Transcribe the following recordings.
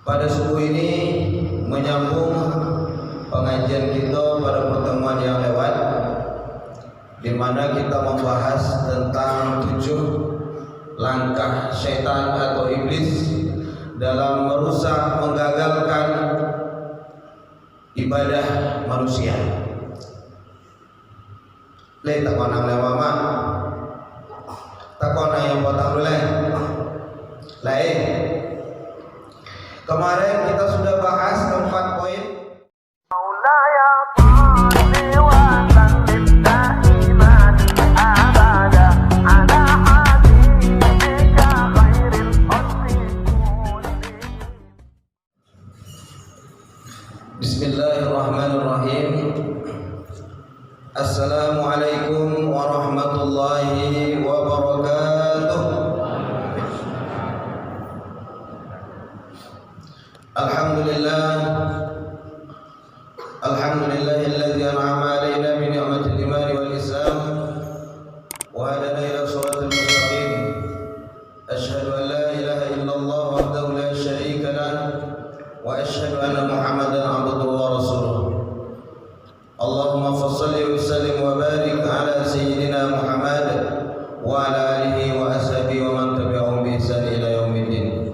Pada subuh ini menyambung pengajian kita pada pertemuan yang lewat, di mana kita membahas tentang 7 langkah syaitan atau iblis dalam merusak, menggagalkan ibadah manusia. Le tak konang le mama, tak konang yang potong le. Lain. Kemarin kita sudah bahas 4 poin. Bismillahirrahmanirrahim. Assalamualaikum warahmatullahi wabarakatuh. Alhamdulillahilladzi an'ama 'alaina bi ni'matil iman wal islam wa hadana ila shiratal mustaqim. Asyhadu an la ilaha illallah wahdahu la syarika lah wa asyhadu anna Muhammadan 'abduhu wa rasuluh. Allahumma shalli wa sallim wa barik ala sayyidina Muhammad wa ala alihi wa ashabihi wa man tabi'ahum bi ihsan ila yaumiddin.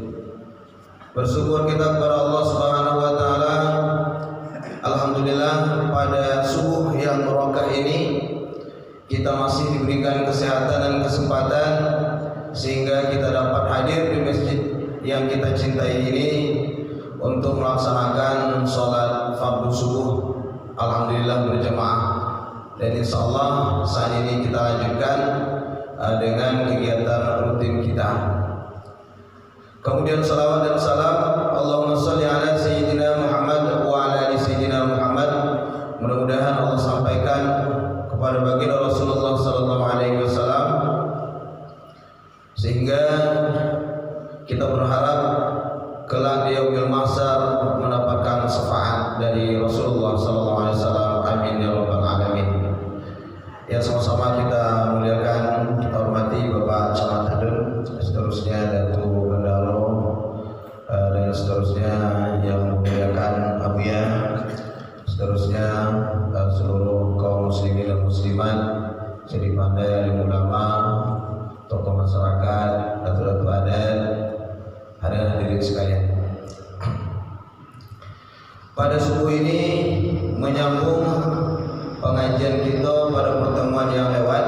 Bersyukur kita kepada Allah Subhanahu wa taala. Alhamdulillah, pada subuh yang barokah ini kita masih diberikan kesehatan dan kesempatan sehingga kita dapat hadir di masjid yang kita cintai ini untuk melaksanakan sholat fardu subuh. Alhamdulillah berjamaah, dan insyaallah saat ini kita lanjutkan dengan kegiatan rutin kita. Kemudian salawat dan salam Allahumma sholli ala sayyidina Muhammad wa ala ali sayyidina Muhammad. Mudah-mudahan Allah sampaikan kepada baginda Rasulullah sallallahu alaihi wasallam sehingga kita berharap kelak di yaumil mahsyar mendapatkan syafaat dari Rasulullah sallallahu alaihi wasallam. Amin ya rabbal alamin. Ya, sama-sama kita muliakan, kita hormati Bapak Camat Hadun, seterusnya Datuk Bendaro, dan seterusnya yang memuliakan Abuya, seterusnya seluruh kaum muslimin dan muslimat, jadi pandai, alim ulama, tokoh masyarakat, datuk-datuk adat, hadirin sekalian. Pada subuh ini menyambung pengajian kita pada pertemuan yang lewat,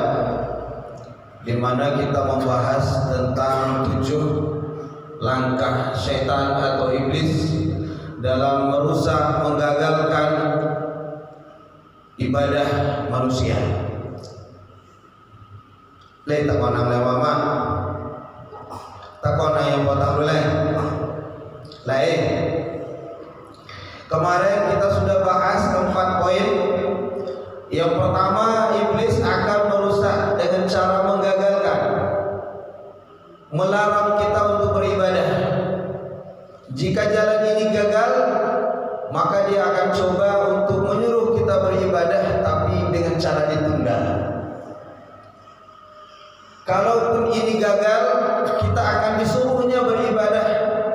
di mana kita membahas tentang 7 langkah syaitan atau iblis dalam merusak, menggagalkan ibadah manusia. Le tak konang le mama, tak konang yang potong le. Lain. Kemarin kita sudah bahas 4 poin. Yang pertama, iblis akan merusak dengan cara menggagalkan, melarang kita untuk beribadah. Jika jalan ini gagal, maka dia akan coba untuk menyuruh kita beribadah, tapi dengan cara ditunda. Kalaupun ini gagal, kita akan disuruhnya beribadah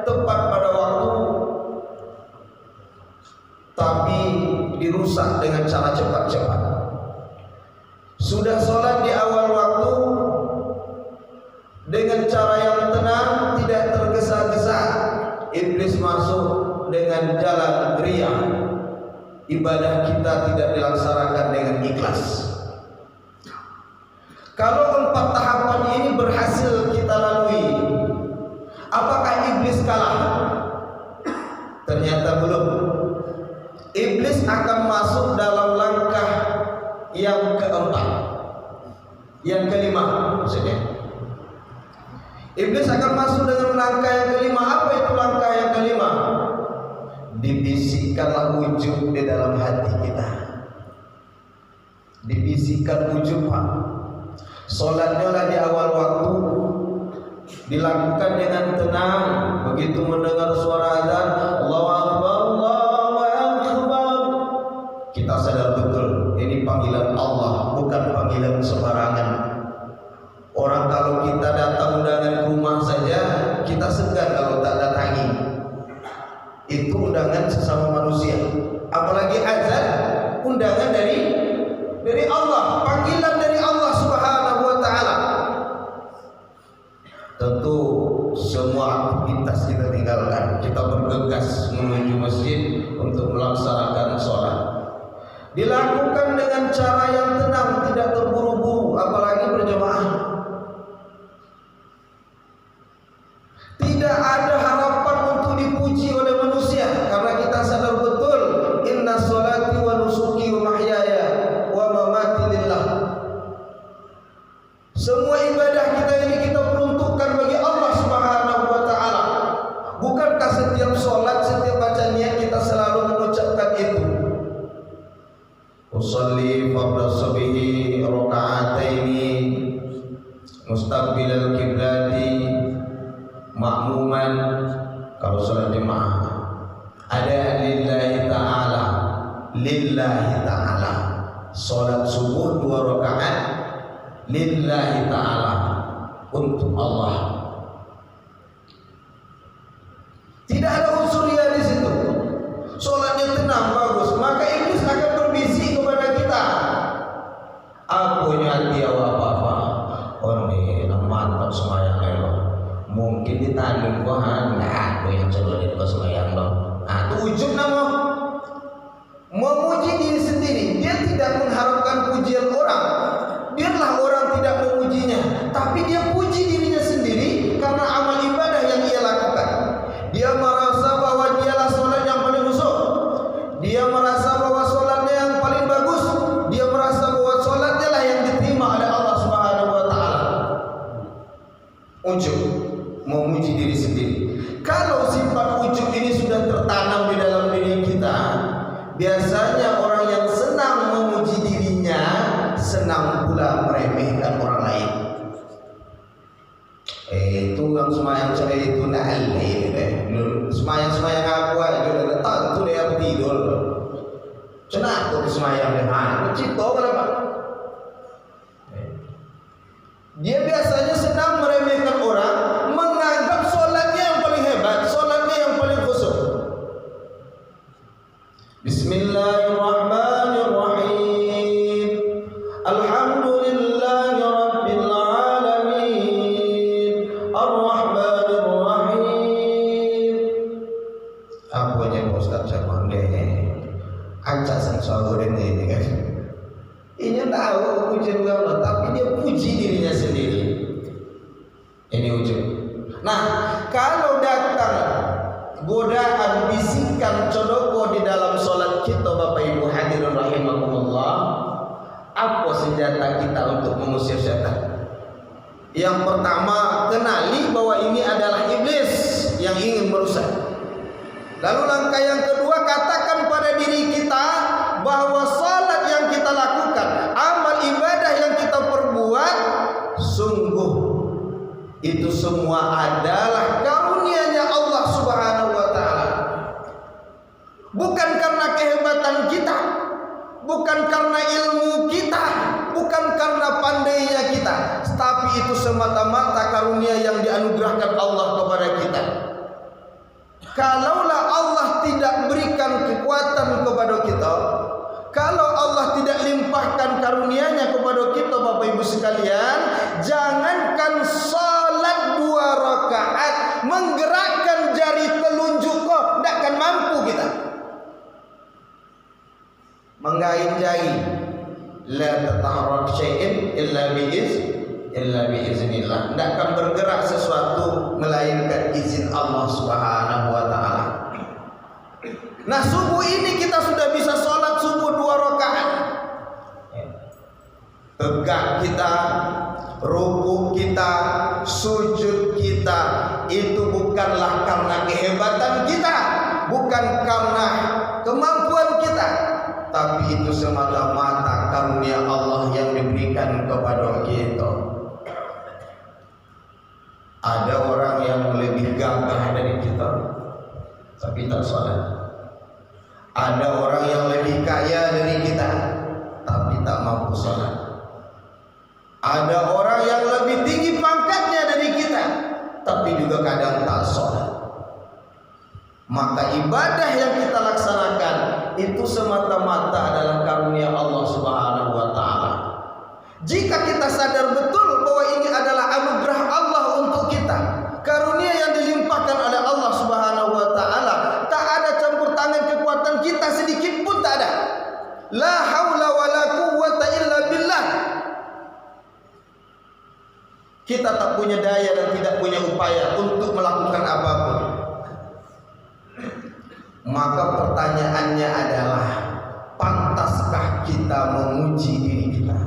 tepat pada waktu, tapi dirusak dengan cara cepat-cepat. Sudah sholat di awal waktu dengan cara yang tenang, tidak tergesa-gesa, iblis masuk dengan jalan riya. Ibadah kita tidak dilaksanakan dengan ikhlas. Kalau 4 tahapan ini berhasil kita lalui, apakah iblis kalah? Ternyata belum. Iblis akan masuk dalam langkah yang keempat, yang kelima maksudnya. Iblis akan masuk dengan langkah yang kelima. Apa itu langkah yang kelima? Dibisikkanlah ujub di dalam hati kita. Dibisikkan ujub, Pak. Sholatnya lah di awal waktu, dilakukan dengan tenang. Begitu mendengar suara azan, Allahu Akbar, Allahu Akbar, kita sadar betul ini panggilan Allah, bukan panggilan sembarangan. Orang kalau kita datang undangan ke rumah saja, kita segan kalau tak datangi. itu undangan sesama manusia, apalagi azan undangan dari Allah, panggilan dari Allah Subhanahu wa taala. Tentu semua aktivitas kita tinggalkan, kita bergegas menuju masjid untuk melaksanakan sholat. Dilakukan dengan cara yang tenang, tidak terburu-buru, apalagi berjamaah. Tidak ada harapan untuk dipuji oleh manusia, karena kita sadar betul inna sholati wa nusuki wa mahyaya wa mamati lillah. Semua ibadah kita ini kita peruntukkan bagi Allah Subhanahu wa taala. Bukankah setiap sholat, setiap baca niat kita selalu mengucapkan itu? Usolli fardhu subhi raka'ataini mustaqbilal qiblati ma'muman. Kalau sholat jemaah ada lillahi ta'ala, sholat subuh 2 rakaat lillahi ta'ala, untuk Allah. Tidak ada unsur ria di situ. Sholatnya tenang, bagus, maka iblis akan berbisik kepada kita. Aku nyati apa-apa, oh ini mantap semayang lo. Mungkin ditanding gua enggak, aku yang coba di kos semayang lo. Nah, itu ujub nama memuji diri sendiri. Dia tidak mengharapkan pujian orang. Biarlah orang tidak memujinya, tapi dia puji dirinya sendiri karena amal ibadah yang ia lakukan. Dia merasa bahwa dialah sholat yang paling khusyuk. Dia merasa bahwa sholatnya yang paling bagus. Dia merasa bahwa sholatnya lah yang diterima oleh Allah Subhanahu wa taala. Ujub, memuji diri sendiri. Kalau sifat ujub ini sudah tertanam di dalam diri kita, biasanya orang yang senang memuji dirinya senang pula meremehkan orang lain. Itu yang semayang saya itu nalai deh. Semayang aku aja udah letak itu dia tidur. Cenah tuh semayang deh. Aku cipto kan Pak. Dia biasanya senang meremehkan orang, menganggap sholatnya yang paling hebat, sholatnya yang paling khusyuk. Bismillahirrahmanirrahim. Alhamdulillahi rabbil alamin. Ar-Rahmanir Rahim. Apa yang Ustaz Jamal deh? Acak sang sahurin ini kan. Ini tahu pujian Allah, tapi dia puji dirinya sendiri. Ini ujub. Nah, kalau datang godaan, bisikan, codoko di dalam sholat kita, Bapak Ibu hadirin rahimakumullah, apa senjata kita untuk mengusir setan? Yang pertama, kenali bahwa ini adalah iblis yang ingin merusak. Lalu langkah yang kedua, katakan pada diri kita bahwa salat yang kita lakukan, amal ibadah yang kita perbuat, sungguh itu semua adalah karunia-Nya Allah Subhanahu wa taala. Bukan karena kehebatan kita, bukan karena ilmu kita, bukan karena pandainya kita, tapi itu semata-mata karunia yang dianugerahkan Allah kepada kita. Kalaulah Allah tidak berikan kekuatan kepada kita, kalau Allah tidak limpahkan karunia-Nya kepada kita, Bapak Ibu sekalian, jangankan salat 2 rakaat, menggerakkan jari telunjuk kok tidak akan mampu kita. Menggait jari, la tatahrak syai'in illa biiznillah. Tidak akan bergerak sesuatu melainkan izin Allah Subhanahu wa taala. Nah, subuh ini kita sudah bisa sholat subuh 2 rakaat. Tegak kita, ruku kita, sujud kita, itu bukanlah karena kehebatan kita, bukan karena kemampuan kita, tapi itu semata-mata karunia Allah yang diberikan kepada kita. Ada orang yang lebih gagah dari kita, tapi tak sholat. Ada orang yang lebih kaya dari kita, tapi tak mampu sholat. Ada orang yang lebih tinggi pangkatnya dari kita, tapi juga kadang tak sholat. Maka ibadah yang kita laksanakan itu semata-mata adalah karunia Allah Subhanahu wa taala. Jika kita sadar betul bahwa ini adalah anugerah Allah untuk kita, karunia yang dilimpahkan oleh Allah Subhanahu wa taala, tak ada campur tangan kekuatan kita sedikit pun, tak ada. La haula wala quwwata illa billah. Kita tak punya daya dan tidak punya upaya untuk melakukan apapun. Maka pertanyaannya adalah, pantaskah kita memuji diri kita?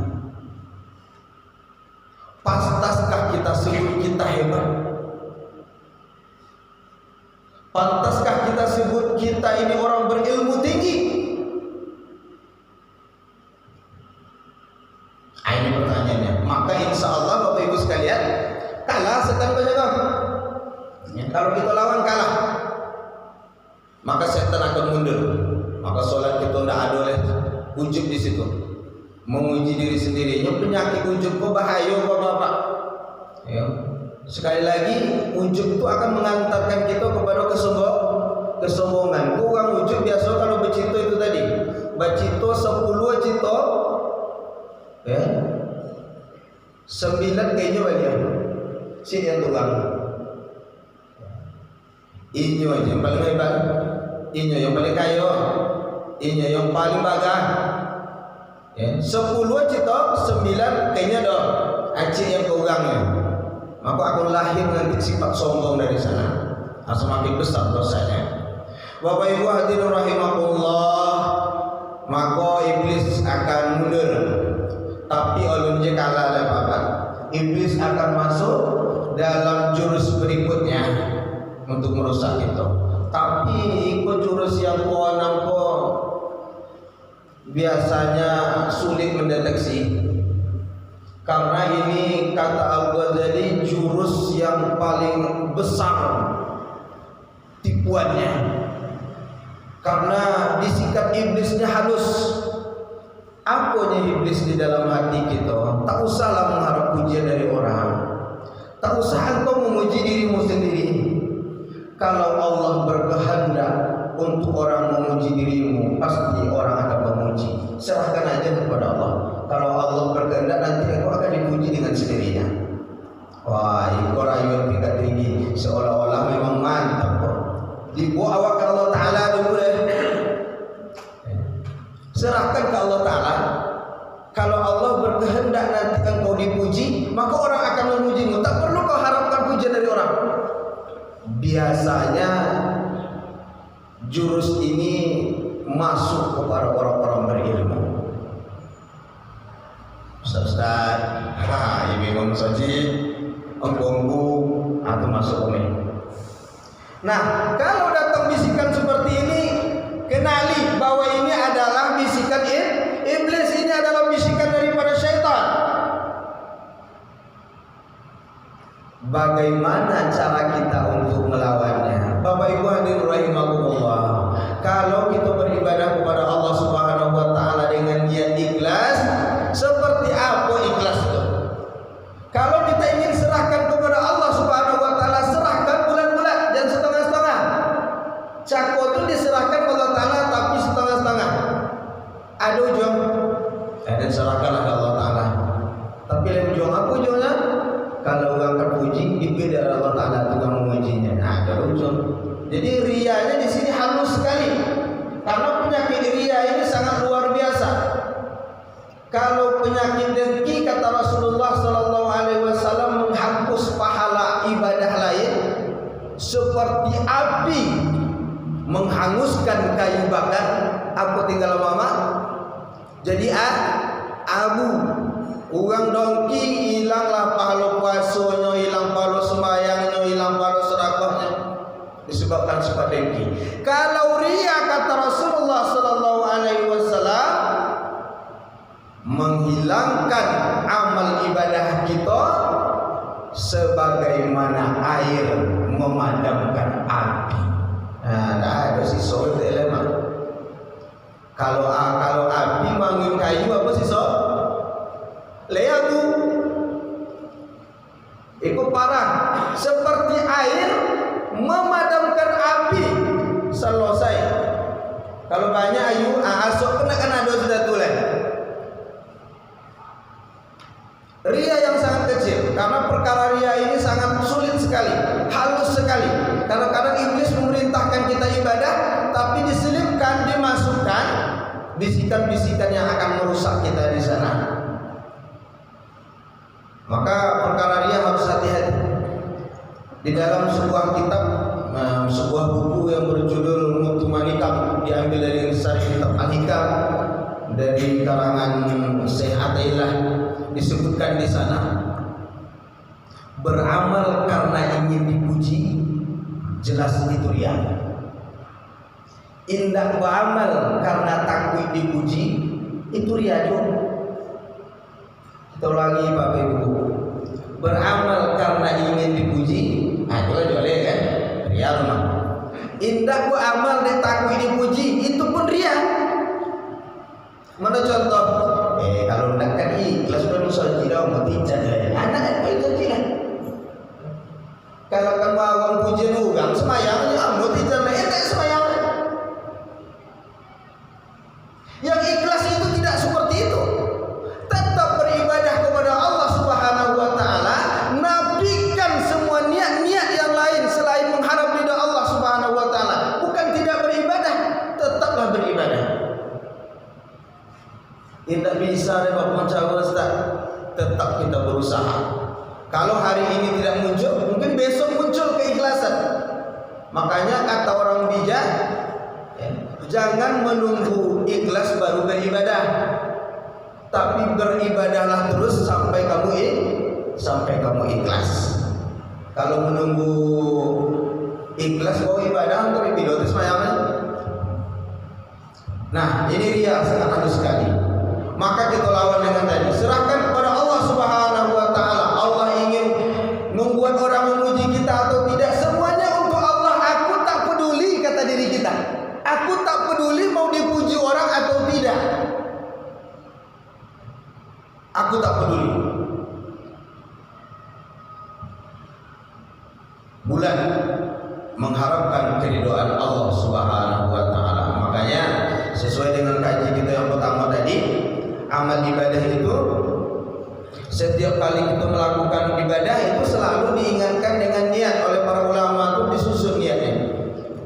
Pantaskah kita sebut kita hebat? Pantaskah kita sebut kita ini orang berilmu tinggi? Ini pertanyaannya. Maka insya Allah Bapak Ibu sekalian, kalah setan penjaga. Kalau kita lawan kalah, maka setan akan mundur. Maka sholat kita tidak ada oleh ujub di situ, memuji diri sendiri. Yang penyakit ujub kok bahaya Bapak. Ya. Sekali lagi, ujub itu akan mengantarkan kita kepada kesombongan. Kurang ujub biasa kalau becito itu tadi. Becito 10 cito, ya. 9 kayaknya banyak. Sini yang tukang. Inyo aja yang paling hebat. Inyo yang paling kaya. Inyo yang paling bagah. Ya. 10 cito, 9 kayaknya dah. Acik yang kurangnya. Maka akan lahir nanti sifat sombong dari sana. Semakin besar dosanya. Bapak Ibu hadirin rahimakumullah, maka iblis akan mundur. Tapi ulunnya kalah oleh Bapak. Iblis akan masuk dalam jurus berikutnya untuk merusak itu. Tapi ikut jurus yang keenam biasanya sulit mendeteksi. Karena ini kata Al-Ghazali jurus yang paling besar tipuannya. Karena disikat iblisnya halus. Apanya iblis di dalam hati kita? Tak usahlah mengharap pujian dari orang. Tak usah engkau memuji dirimu sendiri. Kalau Allah berkehendak untuk orang memuji dirimu, pasti orang akan memuji. Serahkan aja kepada Allah. Kalau Allah berkehendak, nanti engkau akan dipuji dengan sendirinya. Wah, itu rayuan tingkat tinggi, seolah-olah memang mantap kok. Dibawa awak ke Allah Ta'ala dulu deh. Serahkan ke Allah Ta'ala. Kalau Allah berkehendak nanti engkau dipuji, maka orang akan memujimu. Tak perlu kau harapkan pujian dari orang. Biasanya jurus ini masuk kepada orang-orang berilmu. Ustaz, ini memang saja engkau atau masuk umi. Nah, kalau datang bisikan seperti ini, kenali bahwa ini adalah bisikan iblis. Ini adalah bisikan daripada syaitan. Bagaimana cara kita untuk melawannya? Bapak Ibu hadirin rahimakumullah, kalau kita beribadah kepada Allah Subhanahu wa taala dengan niat ikhlas, seperti apa ikhlas itu? Kalau kita ingin serahkan kepada Allah Subhanahu wa taala, serahkan bulat-bulat, jangan setengah-setengah. Cako itu diserahkan kepada Allah taala tapi setengah-setengah. Ada ujung, dan serahkanlah ke Allah taala. Tapi yang ujung apa ujungnya? Kalau orang terpuji, itu dari Allah Taala Tuhan memujinya. Nah, ada ujung. Jadi rianya di sini halus sekali. Karena penyakit ria ini sangat luar biasa. Kalau penyakit dengki, kata Rasulullah Sallallahu Alaihi Wasallam, menghapus pahala ibadah lain seperti api menghanguskan kayu bakar. Apa tinggal mama? Jadi abu. Orang dongki hilanglah pahala puasanya, hilang pahala sembahyangnya, hilang pahala sedekahnya, disebabkan sifat dengki. Kalau ria, kata Rasulullah Sallallahu Alaihi Wasallam, menghilangkan amal ibadah kita sebagaimana air memadamkan api. Nah, ada sisa elemen. Kalau api mangin kayu, apa sisa? Leagu. Itu parah. Seperti air memadamkan api. Kalau banyak ayu asok kena ada sudah tulen. Ria yang sangat kecil, karena perkara ria ini sangat sulit sekali, halus sekali. Kadang-kadang iblis memerintahkan kita ibadah, tapi diselipkan, dimasukkan bisikan-bisikan yang akan merusak kita di sana. Maka perkara ria harus hati-hati. Di dalam sebuah kitab, sebuah buku yang berjudul Mutuman Hikam, diambil dari Sari Kitab Al-Hikam dari karangan Syekh Atailah, disebutkan di sana, beramal karena ingin dipuji jelas itu ria. Indah beramal karena takut dipuji itu ria juga. Kita ulangi Bapak Ibu, beramal karena ingin dipuji, itu boleh kan? Ria rumah. Indah beramal dan takut dipuji itu pun ria. Mana contoh? Kalau nak kan ikhlas kan usaha tidak mau tidak ya. Anak apa itu tidak? Kalau kamu awam pujian orang semayangnya mau tidak tak semayang. Yang ikhlas itu tidak seperti itu. Tetap beribadah kepada Allah Subhanahu wa taala, nafikan semua niat-niat yang lain selain mengharap ridha Allah Subhanahu wa taala. Bukan tidak beribadah, tetaplah beribadah. Tidak bisa dapat mencapai Ustaz. Tetap kita berusaha. Kalau hari ini tidak muncul, mungkin besok muncul keikhlasan. Makanya kata orang bijak, jangan menunggu ikhlas baru beribadah, tapi beribadahlah terus sampai kamu ikhlas. Kalau menunggu ikhlas mau ibadah untuk ibadah semayangnya. Nah, ini ria sangat halus sekali. Maka kita lawan dengan tadi, serahkan kepada Allah Subhanahu wa taala. Allah ingin membuat orang memuji kita atau tidak, semuanya untuk Allah. Aku tak peduli, kata diri kita. Aku tak peduli mau dipuji orang atau tidak. Aku tak peduli. Bulan mengharapkan keridhaan Allah Subhanahu wa taala. Makanya sesuai dengan kaji kita yang pertama tadi, amal ibadah itu setiap kali kita melakukan ibadah itu selalu diingatkan dengan niat. Oleh para ulama itu disusun niatnya.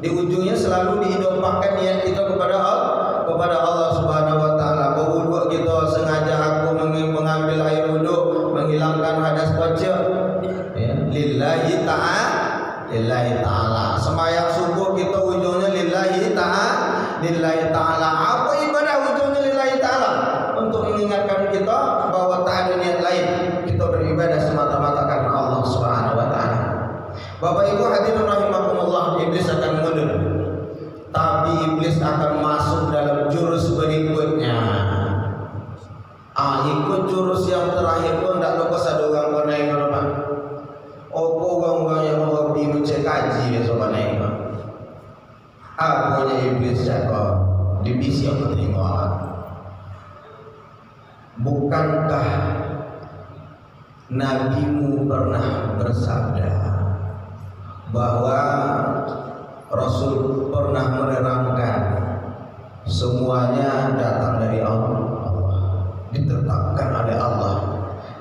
Di ujungnya selalu diidomahkan niat kita kepada Allah Subhanahu wa taala. Berwudu kita sengaja aku mengambil air wudu, menghilangkan hadas kecil, ya, lillahi ta'ala. Sembahyang subuh kita ujungnya lillahi ta'ala. Apa ibadah ujungnya lillahi ta'ala? Untuk mengingatkan kita bahwa tak ada niat lain, kita beribadah semata-mata karena Allah Subhanahu wa taala. Bapak Ibu hadirin rahimakumullah, iblis akan mundur. Tapi iblis akan masuk dalam jurus berikutnya. Ikut jurus yang terakhir pun tak lupa satu orang pun naik ke depan. Orang-orang yang hobi mencek kaji besok naik. Apanya iblis cakap divisi apa terima? Bukankah nabimu pernah bersabda bahwa Rasul pernah menerangkan semuanya datang dari Allah, ditetapkan oleh Allah.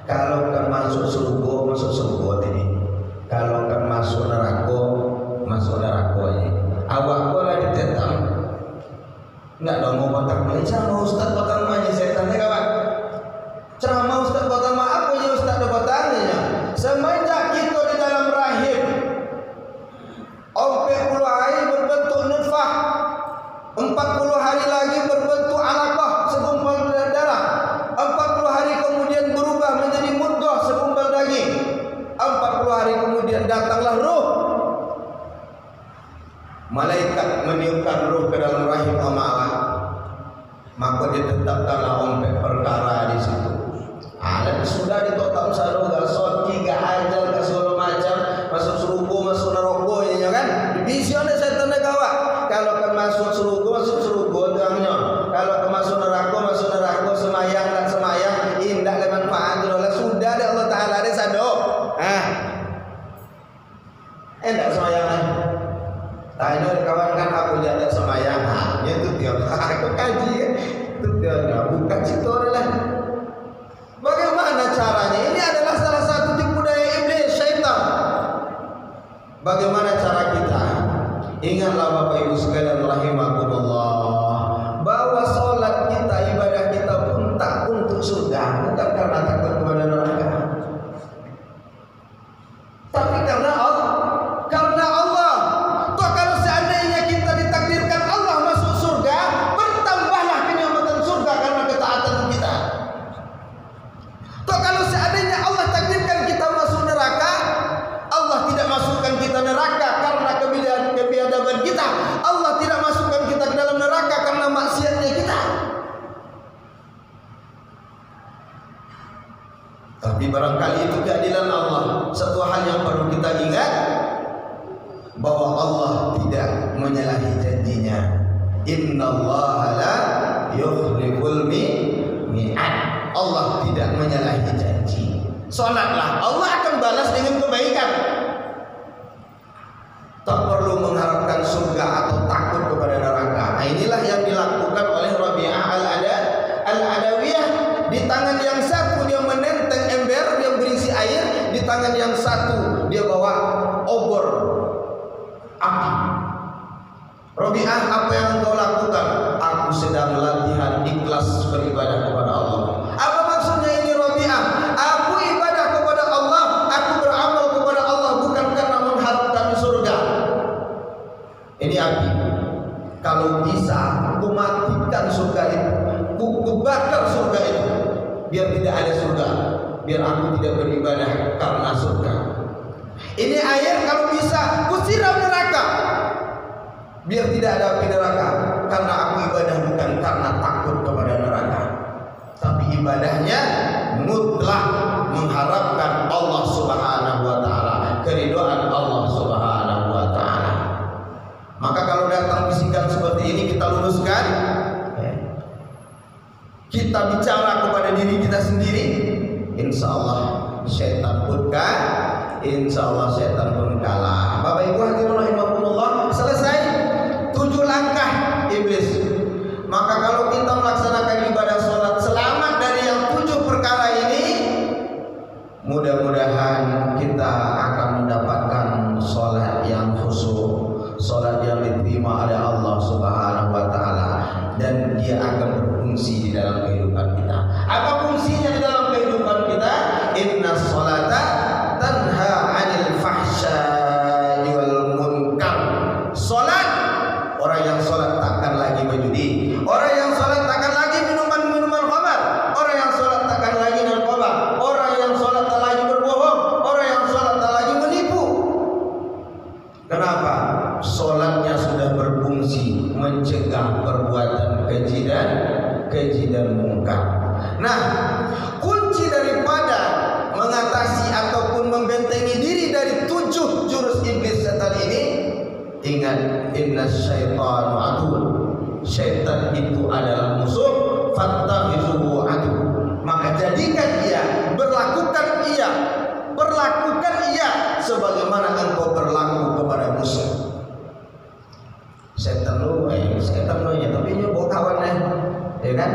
Kalau kan masuk surga ini. Kalau kan masuk neraka ini. Awak boleh ditetap. Enggak dong mau batang ceramah Ustaz batang aja setan kawan. Ceramah Ustaz batang apa ya Ustaz ada batangnya. Semenjak kita di dalam rahim 40 hari berbentuk nutfah, 40 hari lagi berbentuk alaqah segumpal darah, 40 hari kemudian berubah menjadi mudghah segumpal daging, 40 hari kemudian datanglah ruh. Malaikat meniupkan ruh ke dalam rahim Allah, maka ditetapkanlah ompek perkara di situ. Dan sudah ditotak saluran soti gak ajal ke segala macam, masuk surga masuk neraka ya kan. Divisi oleh setan negara. Kalau kan masuk surga terangnya. Kalau kan masuk neraka semayang dan semayang indah le manfaat oleh sudah ada Allah taala ada sado. Endak semayang. Tanya kawan kan aku jadi semayang. itu dia. Aku kaji ya. Itu dia bukan situ adalah. Bagaimana caranya? Ini adalah salah satu tipu daya iblis, syaitan. Bagaimana cara kita? Ingatlah Bapak Ibu sekalian rahimakumullah, bahwa sholat kita, ibadah kita pun tak untuk surga, bukan karena takut kepada neraka, tapi karena Allah. Karena Allah. Toh kalau seandainya kita ditakdirkan Allah masuk surga, bertambahlah kenikmatan surga karena ketaatan kita. Toh kalau seandainya Allah takdirkan kita masuk neraka, Allah tidak masukkan kita neraka karena kebiadaban kita. Allah tidak masukkan kita ke dalam neraka karena maksiatnya kita. Tapi barangkali itu keadilan Allah. Satu hal yang perlu kita ingat, bahwa Allah tidak menyalahi janjinya. Innallaha la yukhliful mi'ad. Allah tidak menyalahi janji. Salatlah, Allah akan balas dengan kebaikan. Tak perlu mengharapkan surga atau takut kepada neraka. Nah, inilah yang dilakukan oleh Rabi'ah al-Adawiyah. Di tangan yang satu dia menenteng ember yang berisi air, di tangan yang satu dia bawa obor api. Rabi'ah, apa yang engkau lakukan? Aku sedang latihan ikhlas beribadah kepada Allah. Apa maksudnya ini Rabi'ah? Aku ibadah kepada Allah, aku beramal kepada Allah bukan karena mengharapkan surga. Ini api. Kalau bisa, aku matikan surga itu, aku bakar surga itu, biar tidak ada surga, biar aku tidak beribadah karena surga. Ini air, kalau bisa, aku siram neraka, biar tidak ada api neraka, karena aku ibadah bukan karena takut kepada neraka, tapi ibadahnya mutlak mengharapkan Allah Subhanahu wa taala, keridhaan Allah Subhanahu wa taala. Maka kalau datang bisikan seperti ini, kita luruskan, kita bicara kepada diri kita sendiri, insya Allah syaitan pun insya Allah syaitan pun kalah. Bapak Ibu hadirin rahimakumullah, selesai 7 langkah iblis. Maka kalau kita melaksanakan ibadah sholat selamat dari yang 7 perkara ini, mudah-mudahan kita akan mendapatkan sholat yang khusyuk, sholat yang diterima oleh Allah Subhanahu wa taala, dan dia akan berfungsi di dalam kehidupan kita. Apa fungsinya di dalam kehidupan kita? Inna sholata tanha 'anil fahsya'i wal munkar. Salat, orang yang salat takkan lagi berjudi, orang yang salat takkan lagi minuman khamar, orang yang salat takkan lagi narkoba, orang yang salat tak lagi berbohong, orang yang salat tak lagi menipu. Kenapa? Salatnya sudah berfungsi mencegah perbuatan keji dan munkar. Nah, kunci daripada mengatasi ataupun membentengi diri dari 7 jurus iblis setan ini, ingat, inna syaitanu aduwwun. Syaitan itu adalah musuh, fattakhidhuhu aduwwan. Maka jadikan ia, perlakukan ia sebagaimana engkau berlaku kepada musuh. Setan lu nya, tapi ini bawa kawan ya kan?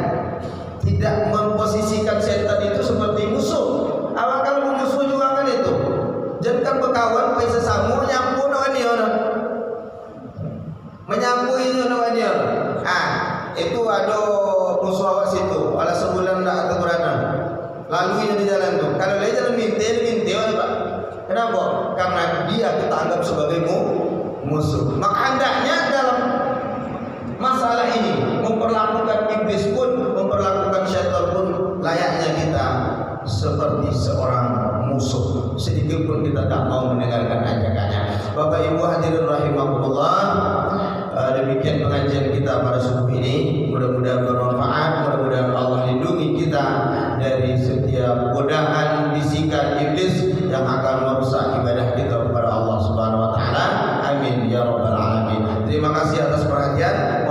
Tidak memposisikan setan itu seperti musuh. Awak kalau musuh juga kan itu. Jangan berkawan pai sesama nyampu no dia. Menyampu itu no dia. Itu ada musuh awak situ. Ala sebulan dak teguran. Lalu ini di jalan tuh. Kalau dia jalan minta Pak. Kenapa? Karena dia kita anggap sebagai musuh. Maka hendaknya dalam masalah ini memperlakukan iblis pun, memperlakukan syaitan pun layaknya kita seperti seorang musuh. Sedikit pun kita tak mau mendengarkan ajakannya. Bapak Ibu hadirin rahimakumullah, demikian pengajian kita pada subuh ini. Mudah-mudahan bermanfaat, mudah-mudahan Allah lindungi kita dari setiap godaan bisikan iblis yang akan merusak ibadah kita kepada Allah Subhanahu wa taala. Amin ya rabbal alamin. Terima kasih atas perhatian.